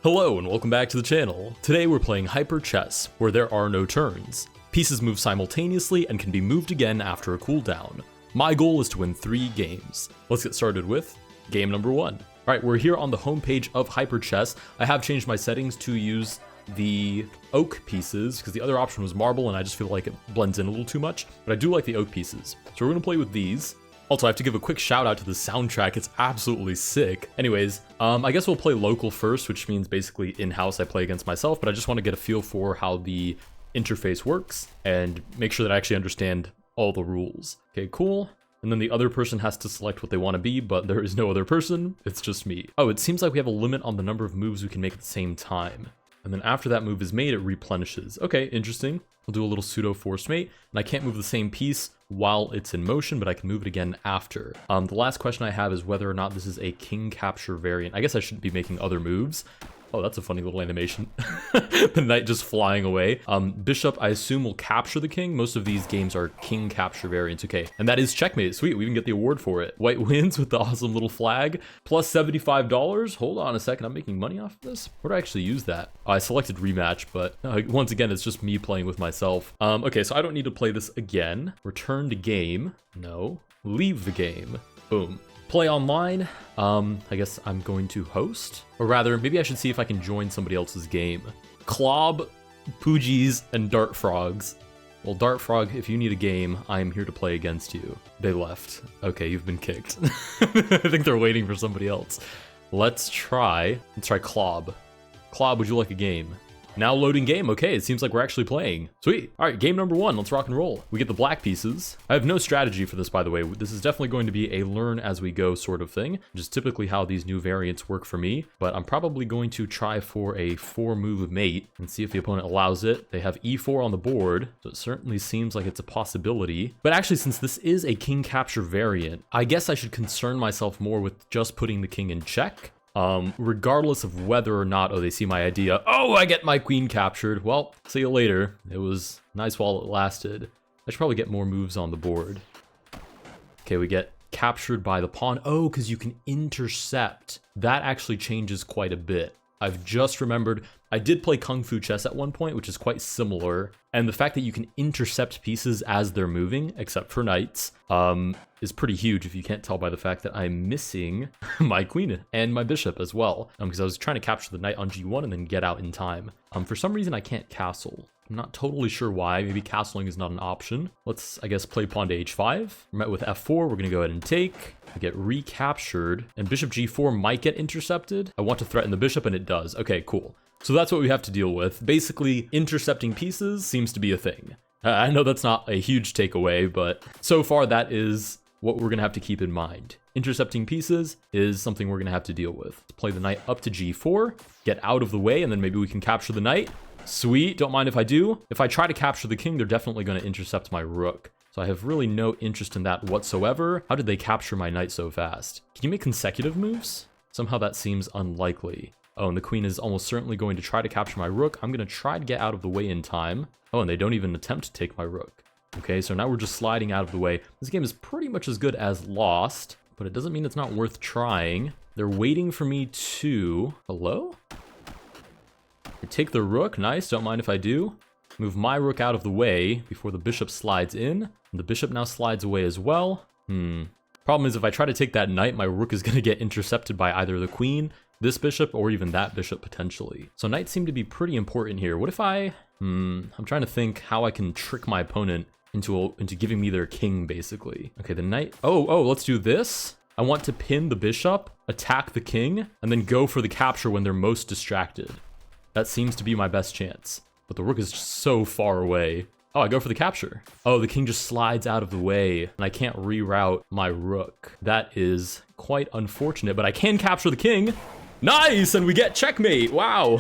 Hello and welcome back to the channel. Today we're playing Hyper Chess, where there are no turns. Pieces move simultaneously and can be moved again after a cooldown. My goal is to win 3 games. Let's get started with game number 1. Alright, we're here on the homepage of Hyper Chess. I have changed my settings to use the oak pieces, because the other option was marble and I just feel like it blends in a little too much, but I do like the oak pieces. So we're going to play with these. Also, I have to give a quick shout out to the soundtrack. It's absolutely sick. Anyways, I guess we'll play local first, which means basically in-house I play against myself, but I just want to get a feel for how the interface works and make sure that I actually understand all the rules. Okay, cool. And then the other person has to select what they want to be, but there is no other person. It's just me. Oh, it seems like we have a limit on the number of moves we can make at the same time. And then after that move is made, it replenishes. Okay, interesting. We'll do a little pseudo force mate, and I can't move the same piece while it's in motion, but I can move it again after. The last question I have is whether or not this is a king capture variant. I guess I shouldn't be making other moves. Oh, that's a funny little animation. The knight just flying away. Bishop, I assume, will capture the king. Most of these games are king capture variants. Okay, and that is checkmate. Sweet, we even get the award for it. White wins with the awesome little flag. Plus $75. Hold on a second, I'm making money off of this? Where do I actually use that? I selected rematch, but once again, it's just me playing with myself. Okay, so I don't need to play this again. Return to game. No. Leave the game. Boom. Play online. I guess I'm going to host, or rather maybe I should see if I can join somebody else's game. Clob, Poogies, and Dart Frogs. Well, Dart Frog, if you need a game, I am here to play against you. They left. Okay, you've been kicked. I think they're waiting for somebody else. Let's try Clob. Clob, would you like a game? Now loading game. Okay, it seems like we're actually playing. Sweet. All right, game number 1. Let's rock and roll. We get the black pieces. I have no strategy for this, by the way. This is definitely going to be a learn as we go sort of thing, which is typically how these new variants work for me. But I'm probably going to try for a 4-move mate and see if the opponent allows it. They have e4 on the board, so it certainly seems like it's a possibility. But actually, since this is a king capture variant, I guess I should concern myself more with just putting the king in check. Regardless of whether or not, they see my idea. Oh, I get my queen captured. Well, see you later. It was nice while it lasted. I should probably get more moves on the board. Okay, we get captured by the pawn. Oh, because you can intercept. That actually changes quite a bit. I've just remembered, I did play Kung Fu chess at one point, which is quite similar. And the fact that you can intercept pieces as they're moving, except for knights, is pretty huge if you can't tell by the fact that I'm missing my queen and my bishop as well. Because I was trying to capture the knight on g1 and then get out in time. For some reason, I can't castle. I'm not totally sure why. Maybe castling is not an option. Let's, I guess, play pawn to h5. We're met with f4. We're going to go ahead and take. We get recaptured. And bishop g4 might get intercepted. I want to threaten the bishop, and it does. Okay, cool. So that's what we have to deal with. Basically, intercepting pieces seems to be a thing. I know that's not a huge takeaway, but so far that is what we're going to have to keep in mind. Intercepting pieces is something we're going to have to deal with. Let's play the knight up to g4, get out of the way, and then maybe we can capture the knight. Sweet, don't mind if I do. If I try to capture the king, they're definitely going to intercept my rook. So I have really no interest in that whatsoever. How did they capture my knight so fast? Can you make consecutive moves? Somehow that seems unlikely. Oh, and the queen is almost certainly going to try to capture my rook. I'm going to try to get out of the way in time. Oh, and they don't even attempt to take my rook. Okay, so now we're just sliding out of the way. This game is pretty much as good as lost, but it doesn't mean it's not worth trying. They're waiting for me to... Hello? I take the rook. Nice, don't mind if I do. Move my rook out of the way before the bishop slides in. And the bishop now slides away as well. Problem is, if I try to take that knight, my rook is going to get intercepted by either the queen, this bishop, or even that bishop potentially. So knights seem to be pretty important here. What if I... I'm trying to think how I can trick my opponent into giving me their king, basically. Okay, the knight... Oh, let's do this. I want to pin the bishop, attack the king, and then go for the capture when they're most distracted. That seems to be my best chance. But the rook is just so far away. Oh, I go for the capture. Oh, the king just slides out of the way, and I can't reroute my rook. That is quite unfortunate, but I can capture the king. Nice, and we get checkmate. Wow.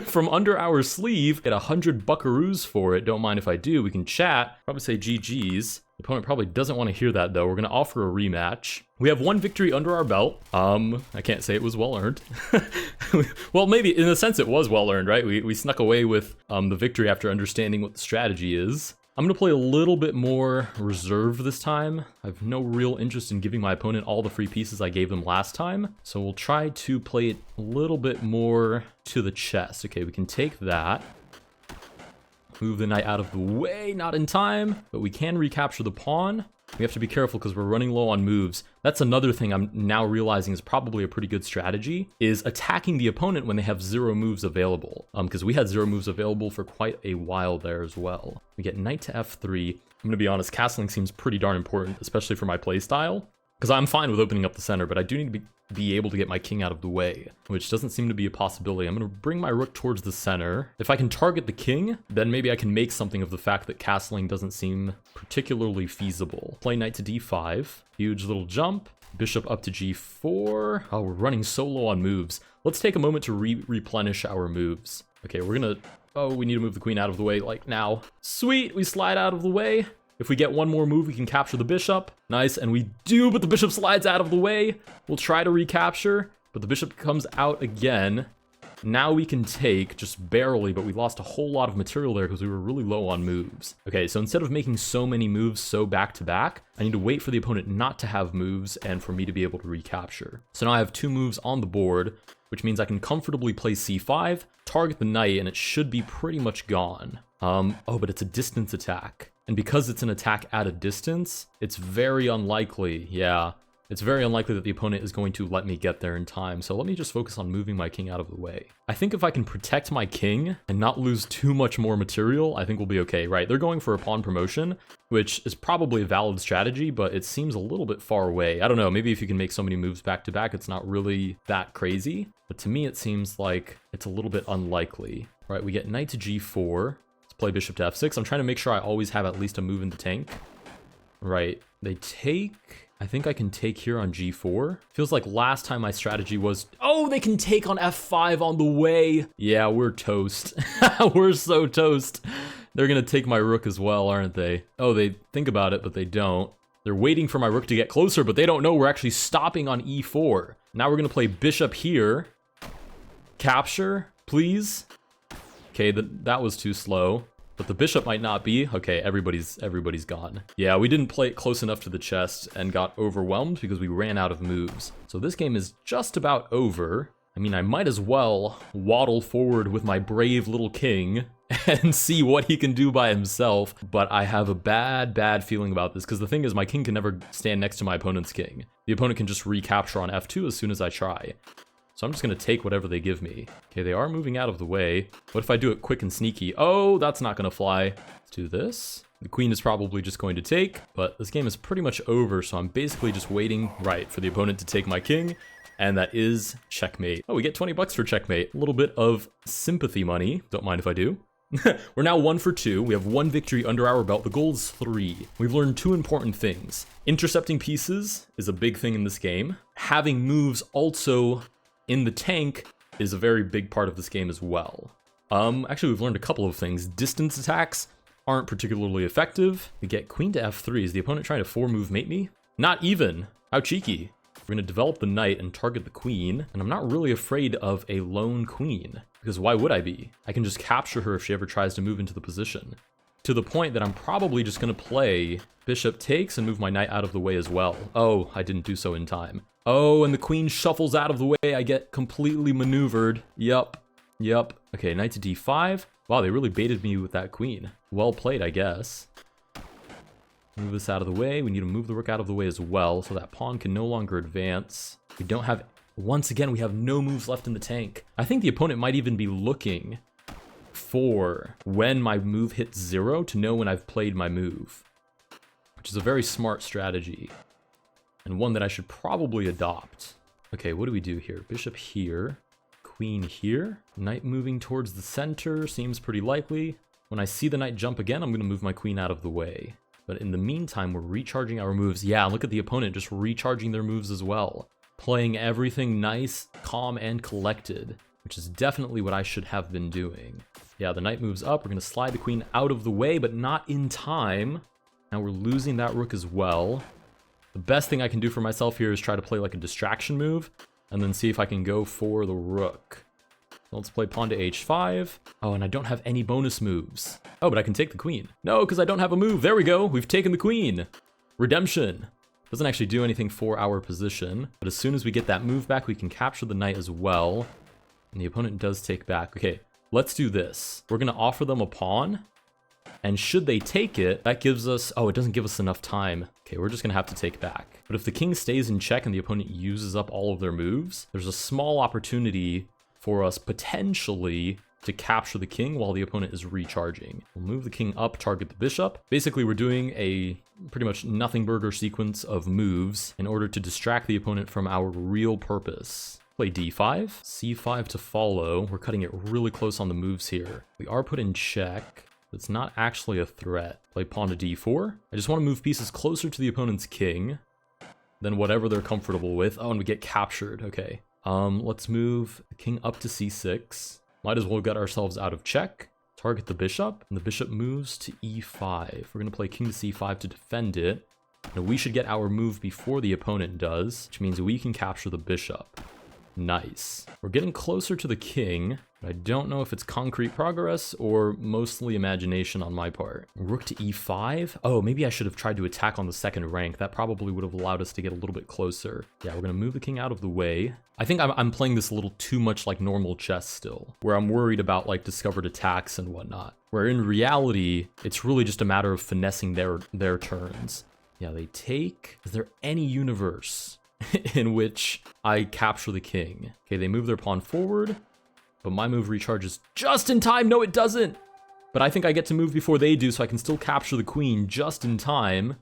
From under our sleeve, get 100 buckaroos for it. Don't mind if I do. We can chat. Probably say GG's. The opponent probably doesn't want to hear that, though. We're going to offer a rematch. We have 1 victory under our belt. I can't say it was well earned. Well, maybe in a sense it was well earned, right? We snuck away with the victory after understanding what the strategy is. I'm going to play a little bit more reserved this time. I have no real interest in giving my opponent all the free pieces I gave them last time. So we'll try to play it a little bit more to the chest. Okay, we can take that. Move the knight out of the way, not in time, but we can recapture the pawn. We have to be careful because we're running low on moves. That's another thing I'm now realizing is probably a pretty good strategy, is attacking the opponent when they have 0 moves available. Because we had 0 moves available for quite a while there as well. We get knight to f3. I'm going to be honest, castling seems pretty darn important, especially for my playstyle. Because I'm fine with opening up the center, but I do need to be able to get my king out of the way, which doesn't seem to be a possibility. I'm going to bring my rook towards the center. If I can target the king, then maybe I can make something of the fact that castling doesn't seem particularly feasible. Play knight to d5. Huge little jump. Bishop up to g4. Oh, we're running so low on moves. Let's take a moment to replenish our moves. Okay, we're going to... Oh, we need to move the queen out of the way, like now. Sweet, we slide out of the way. If we get one more move, we can capture the bishop. Nice, and we do, but the bishop slides out of the way. We'll try to recapture, but the bishop comes out again. Now we can take, just barely, but we lost a whole lot of material there because we were really low on moves. Okay, so instead of making so many moves so back to back, I need to wait for the opponent not to have moves and for me to be able to recapture. So now I have 2 moves on the board, which means I can comfortably play c5, target the knight, and it should be pretty much gone. Oh, but it's a distance attack. And because it's an attack at a distance, it's very unlikely, it's very unlikely that the opponent is going to let me get there in time. So let me just focus on moving my king out of the way. I think if I can protect my king and not lose too much more material, I think we'll be okay, right? They're going for a pawn promotion, which is probably a valid strategy, but it seems a little bit far away. I don't know, maybe if you can make so many moves back to back, it's not really that crazy. But to me, it seems like it's a little bit unlikely. All right, we get knight to g4. Play bishop to f6. I'm trying to make sure I always have at least a move in the tank. Right, they take... I think I can take here on g4. Feels like last time my strategy was... Oh, they can take on f5 on the way. Yeah, we're toast. We're so toast. They're gonna take my rook as well, aren't they? Oh, they think about it, but they don't. They're waiting for my rook to get closer, but they don't know we're actually stopping on e4. Now we're gonna play bishop here. Capture, please. Okay, that was too slow. But the bishop might not be. Okay, everybody's gone. Yeah, we didn't play it close enough to the chest and got overwhelmed because we ran out of moves. So this game is just about over. I mean, I might as well waddle forward with my brave little king and see what he can do by himself. But I have a bad feeling about this because the thing is my king can never stand next to my opponent's king. The opponent can just recapture on f2 as soon as I try. So I'm just going to take whatever they give me. Okay, they are moving out of the way. What if I do it quick and sneaky? Oh, that's not going to fly. Let's do this. The queen is probably just going to take, but this game is pretty much over, so I'm basically just waiting, right, for the opponent to take my king, and that is checkmate. Oh, we get 20 bucks for checkmate. A little bit of sympathy money. Don't mind if I do. We're now 1 for 2. We have 1 victory under our belt. The goal is 3. We've learned 2 important things. Intercepting pieces is a big thing in this game. Having moves also in the tank is a very big part of this game as well. Actually, we've learned a couple of things. Distance attacks aren't particularly effective. We get queen to f3. Is the opponent trying to 4-move mate me? Not even. How cheeky. We're going to develop the knight and target the queen, and I'm not really afraid of a lone queen, because why would I be? I can just capture her if she ever tries to move into the position. To the point that I'm probably just going to play bishop takes and move my knight out of the way as well. Oh, I didn't do so in time. Oh, and the queen shuffles out of the way. I get completely maneuvered. Yup. Okay, knight to d5. Wow, they really baited me with that queen. Well played, I guess. Move this out of the way. We need to move the rook out of the way as well, so that pawn can no longer advance. We don't have... Once again, we have no moves left in the tank. I think the opponent might even be looking for when my move hits 0 to know when I've played my move, which is a very smart strategy and one that I should probably adopt. Okay, what do we do here? Bishop here, queen here, knight moving towards the center seems pretty likely. When I see the knight jump again, I'm going to move my queen out of the way. But in the meantime, we're recharging our moves. Yeah, look at the opponent just recharging their moves as well. Playing everything nice, calm, and collected, which is definitely what I should have been doing. Yeah, the knight moves up. We're going to slide the queen out of the way, but not in time. Now we're losing that rook as well. The best thing I can do for myself here is try to play like a distraction move, and then see if I can go for the rook. Let's play pawn to h5. Oh, and I don't have any bonus moves. Oh, but I can take the queen. No, because I don't have a move. There we go. We've taken the queen. Redemption. Doesn't actually do anything for our position, but as soon as we get that move back, we can capture the knight as well. And the opponent does take back. Okay, let's do this. We're going to offer them a pawn. And should they take it, that gives us... Oh, it doesn't give us enough time. Okay, we're just going to have to take back. But if the king stays in check and the opponent uses up all of their moves, there's a small opportunity for us potentially to capture the king while the opponent is recharging. We'll move the king up, target the bishop. Basically, we're doing a pretty much nothing burger sequence of moves in order to distract the opponent from our real purpose. Play d5, c5 to follow. We're cutting it really close on the moves here. We are put in check. It's not actually a threat. Play pawn to d4. I just want to move pieces closer to the opponent's king than whatever they're comfortable with. Oh, and we get captured. Okay. Let's move the king up to c6. Might as well get ourselves out of check. Target the bishop, and the bishop moves to e5. We're going to play king to c5 to defend it. Now we should get our move before the opponent does, which means we can capture the bishop. Nice. We're getting closer to the king, but I don't know if it's concrete progress or mostly imagination on my part. Rook to e5. Oh, maybe I should have tried to attack on the second rank. That probably would have allowed us to get a little bit closer. Yeah, we're going to move the king out of the way. I think I'm playing this a little too much like normal chess still, where I'm worried about like discovered attacks and whatnot. Where in reality, it's really just a matter of finessing their turns. Yeah, they take. Is there any universe in which I capture the king? Okay, they move their pawn forward, but my move recharges just in time. No, it doesn't. But I think I get to move before they do, so I can still capture the queen just in time.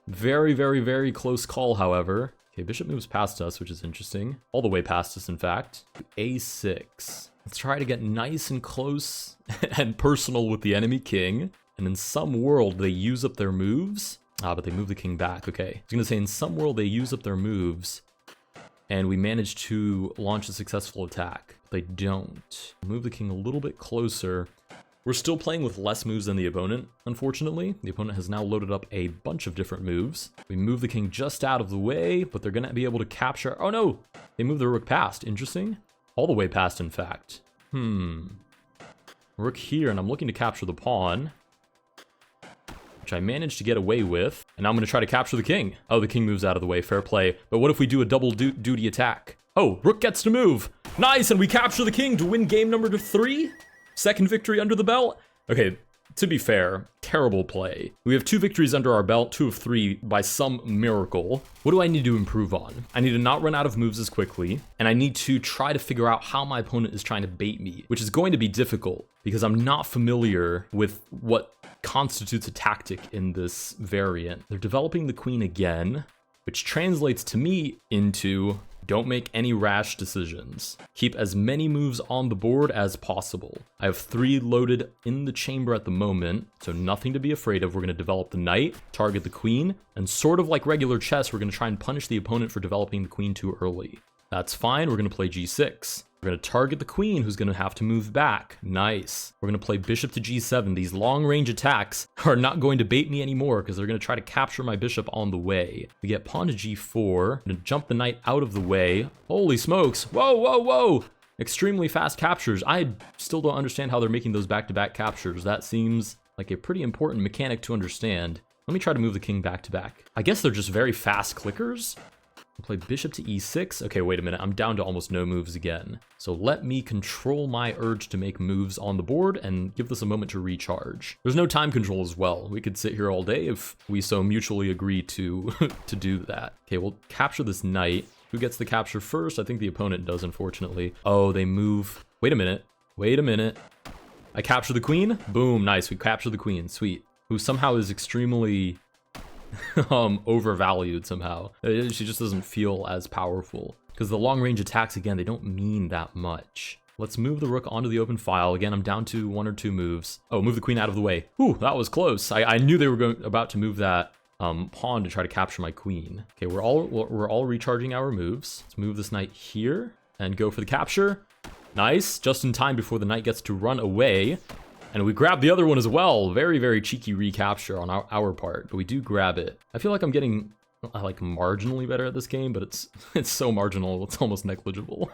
Very, very, very close call, however. Okay, bishop moves past us, which is interesting. All the way past us, in fact. a6. Let's try to get nice and close and personal with the enemy king. And in some world, they use up their moves. Ah, but they move the king back. Okay. I was going to say, in some world, they use up their moves, and we manage to launch a successful attack. They don't. Move the king a little bit closer. We're still playing with less moves than the opponent, unfortunately. The opponent has now loaded up a bunch of different moves. We move the king just out of the way, but they're going to be able to capture... Oh, no! They move the rook past. Interesting. All the way past, in fact. Rook here, and I'm looking to capture the pawn, which I managed to get away with. And now I'm going to try to capture the king. Oh, the king moves out of the way. Fair play. But what if we do a double duty attack? Oh, rook gets to move. Nice, and we capture the king to win game number 3. Second victory under the belt. Okay, to be fair, terrible play. We have 2 victories under our belt, 2 of 3 by some miracle. What do I need to improve on? I need to not run out of moves as quickly, and I need to try to figure out how my opponent is trying to bait me, which is going to be difficult because I'm not familiar with what constitutes a tactic in this variant. They're developing the queen again, which translates to me into don't make any rash decisions. Keep as many moves on the board as possible. I have 3 loaded in the chamber at the moment, so nothing to be afraid of. We're going to develop the knight, target the queen, and sort of like regular chess, we're going to try and punish the opponent for developing the queen too early. That's fine. We're going to play g6. We're going to target the queen, who's going to have to move back. Nice. We're going to play bishop to g7. These long-range attacks are not going to bait me anymore because they're going to try to capture my bishop on the way. We get pawn to g4. I'm going to jump the knight out of the way. Holy smokes. Whoa, whoa, whoa. Extremely fast captures. I still don't understand how they're making those back-to-back captures. That seems like a pretty important mechanic to understand. Let me try to move the king back-to-back. I guess they're just very fast clickers. I'll play bishop to e6. Okay, wait a minute. I'm down to almost no moves again. So let me control my urge to make moves on the board and give this a moment to recharge. There's no time control as well. We could sit here all day if we so mutually agree to, to do that. Okay, we'll capture this knight. Who gets the capture first? I think the opponent does, unfortunately. Oh, they move. Wait a minute. Wait a minute. I capture the queen. Boom, nice. We capture the queen. Sweet. Who somehow is extremely... overvalued somehow. She just doesn't feel as powerful because the long range attacks, again, they don't mean that much. Let's move the rook onto the open file. Again, I'm down to 1 or 2 moves. Oh, move the queen out of the way. Whew, that was close. I knew they were about to move that pawn to try to capture my queen. Okay, we're all recharging our moves. Let's move this knight here and go for the capture. Nice, just in time before the knight gets to run away. And we grab the other one as well. Very, very cheeky recapture on our part, but we do grab it. I feel like I'm getting I like marginally better at this game, but it's so marginal, it's almost negligible.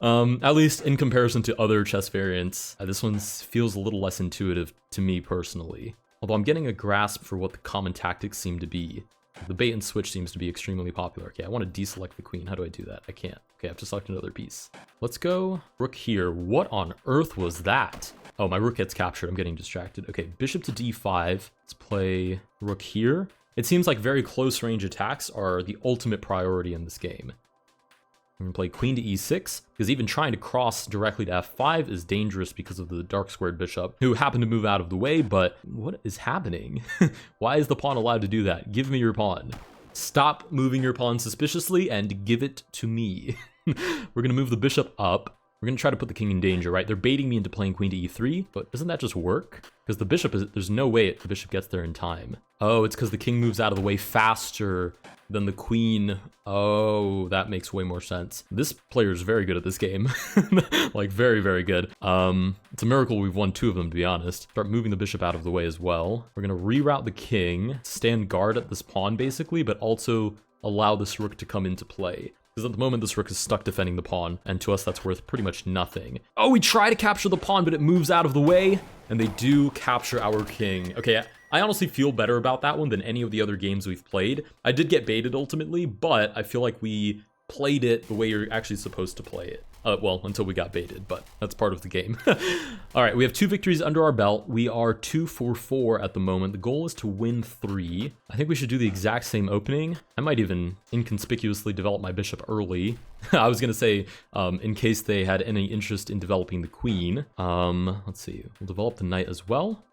At least in comparison to other chess variants, this one feels a little less intuitive to me personally. Although I'm getting a grasp for what the common tactics seem to be. The bait and switch seems to be extremely popular. Okay, I want to deselect the queen. How do I do that? I can't. Okay, I have to select another piece. Let's go rook here. What on earth was that? Oh, my rook gets captured. I'm getting distracted. Okay, bishop to d5. Let's play rook here. It seems like very close range attacks are the ultimate priority in this game. I'm gonna play queen to e6, because even trying to cross directly to f5 is dangerous because of the dark squared bishop, who happened to move out of the way, but what is happening? Why is the pawn allowed to do that? Give me your pawn. Stop moving your pawn suspiciously and give it to me. We're gonna move the bishop up. We're gonna try to put the king in danger, right? They're baiting me into playing queen to e3, but doesn't that just work? Because the bishop there's no way the bishop gets there in time. Oh, it's because the king moves out of the way faster than the queen. Oh, that makes way more sense. This player is very good at this game. Like very, very good. It's a miracle we've won 2 of them, to be honest. Start moving the bishop out of the way as well. We're gonna reroute the king, stand guard at this pawn basically, but also allow this rook to come into play. Because at the moment, this rook is stuck defending the pawn, and to us, that's worth pretty much nothing. Oh, we try to capture the pawn, but it moves out of the way, and they do capture our king. Okay, I honestly feel better about that one than any of the other games we've played. I did get baited ultimately, but I feel like we played it the way you're actually supposed to play it. Well, until we got baited, but that's part of the game. All right, we have 2 victories under our belt. We are 2-4-4 at the moment. The goal is to win 3. I think we should do the exact same opening. I might even inconspicuously develop my bishop early. I was gonna say, in case they had any interest in developing the queen. Let's see, we'll develop the knight as well.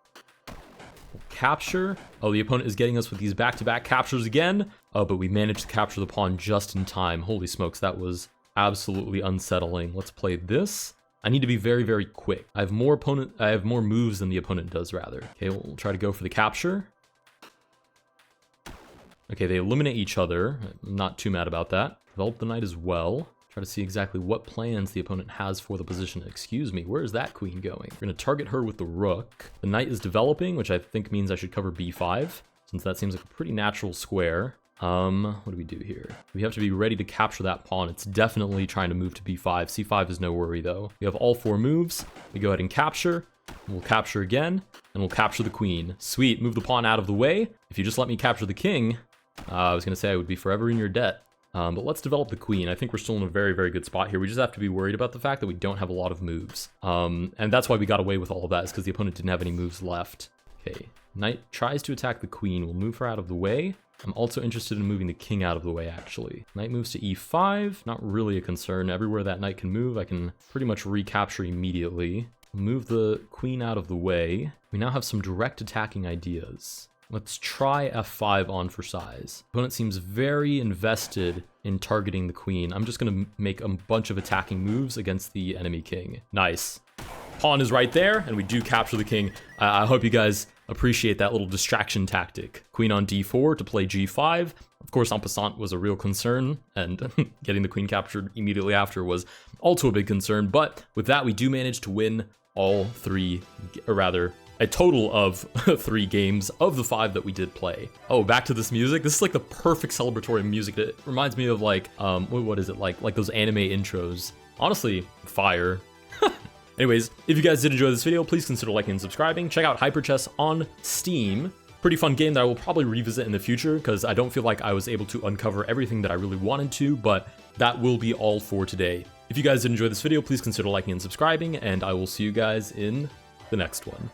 We'll capture. Oh, the opponent is getting us with these back-to-back captures again. Oh, but we managed to capture the pawn just in time. Holy smokes, that was absolutely unsettling. Let's play this. I need to be very, very quick. I have more moves than the opponent does, rather. Okay, we'll try to go for the capture. Okay, they eliminate each other. I'm not too mad about that. Develop the knight as well. Try to see exactly what plans the opponent has for the position. Excuse me, where is that queen going? We're gonna target her with the rook. The knight is developing, which I think means I should cover b5, since that seems like a pretty natural square. What do we do here? We have to be ready to capture that pawn. It's definitely trying to move to b5. c5 is no worry though. We have all 4 moves. We go ahead and capture. We'll capture again, and we'll capture the queen. Sweet, move the pawn out of the way. If you just let me capture the king, I was gonna say I would be forever in your debt. But let's develop the queen. I think we're still in a very, very good spot here. We just have to be worried about the fact that we don't have a lot of moves. And that's why we got away with all of that, is because the opponent didn't have any moves left. Okay, knight tries to attack the queen. We'll move her out of the way. I'm also interested in moving the king out of the way, actually. Knight moves to e5, not really a concern. Everywhere that knight can move, I can pretty much recapture immediately. Move the queen out of the way. We now have some direct attacking ideas. Let's try f5 on for size. Opponent seems very invested in targeting the queen. I'm just gonna make a bunch of attacking moves against the enemy king. Nice. Pawn is right there, and we do capture the king. I hope you guys appreciate that little distraction tactic. Queen on d4 to play g5. Of course, en passant was a real concern, and getting the queen captured immediately after was also a big concern. But with that, we do manage to win all 3, or rather, a total of 3 games of the 5 that we did play. Oh, back to this music. This is like the perfect celebratory music. It reminds me of like, what is it? Like those anime intros. Honestly, fire. Anyways, if you guys did enjoy this video, please consider liking and subscribing. Check out Hyper Chess on Steam. Pretty fun game that I will probably revisit in the future, because I don't feel like I was able to uncover everything that I really wanted to, but that will be all for today. If you guys did enjoy this video, please consider liking and subscribing, and I will see you guys in the next one.